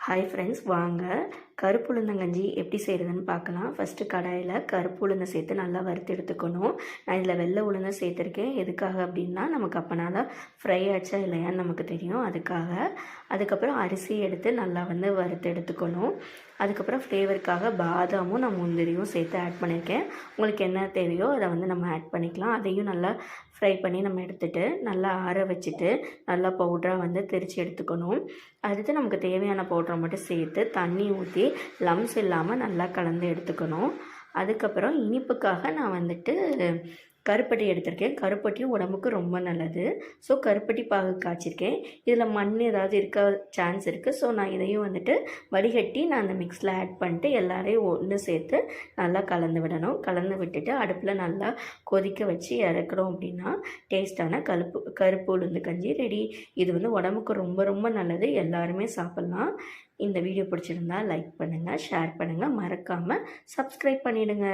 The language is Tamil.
ஹாய் ஃப்ரெண்ட்ஸ், வாங்க கருப்பு உளுந்தங்கஞ்சி எப்படி செய்கிறதுன்னு பார்க்கலாம். ஃபஸ்ட்டு கடாயில் கருப்பு உளுந்தை சேர்த்து நல்லா வறுத்து எடுத்துக்கணும். நான் இதில் வெள்ளை உளுந்தை சேர்த்துருக்கேன். எதுக்காக அப்படின்னா நமக்கு அப்போனா தான் ஃப்ரை ஆச்சா இல்லையான்னு நமக்கு தெரியும், அதுக்காக. அதுக்கப்புறம் அரிசி எடுத்து நல்லா வறுத்து எடுத்துக்கணும். அதுக்கப்புறம் ஃப்ளேவருக்காக பாதாமும் நான் முந்திரியும் சேர்த்து ஆட் பண்ணியிருக்கேன். உங்களுக்கு என்ன தேவையோ அதை நம்ம ஆட் பண்ணிக்கலாம். அதையும் நல்லா ஃப்ரை பண்ணி நம்ம எடுத்துகிட்டு நல்லா ஆற வச்சுட்டு நல்லா பவுடராக திரித்து எடுத்துக்கணும். அடுத்து நமக்கு தேவையான பவுடரை மட்டும் சேர்த்து தண்ணி ஊற்றி லம்ஸ் இல்லாமல் நல்லா கலந்து எடுத்துக்கணும். அதுக்கப்புறம் இனிப்புக்காக நான் கருப்பட்டி எடுத்திருக்கேன். கருப்பட்டியும் உடம்புக்கு ரொம்ப நல்லது. ஸோ கருப்பட்டி பாகு காய்ச்சிருக்கேன். இதில் மண் ஏதாவது இருக்க சான்ஸ் இருக்குது. ஸோ நான் இதையும் வடிகட்டி நான் அந்த மிக்ஸில் ஆட் பண்ணிட்டு எல்லாரையும் ஒன்று சேர்த்து நல்லா கலந்து விடணும். கலந்து விட்டுட்டு அடுப்பில் நல்லா கொதிக்க வச்சு இறக்குறோம் அப்படின்னா டேஸ்டான கருப்பு உளுந்து கஞ்சி ரெடி. இது உடம்புக்கு ரொம்ப ரொம்ப நல்லது. எல்லாருமே சாப்பிட்லாம். இந்த வீடியோ பிடிச்சிருந்தா லைக் பண்ணுங்கள், ஷேர் பண்ணுங்கள், மறக்காமல் சப்ஸ்கிரைப் பண்ணிவிடுங்க.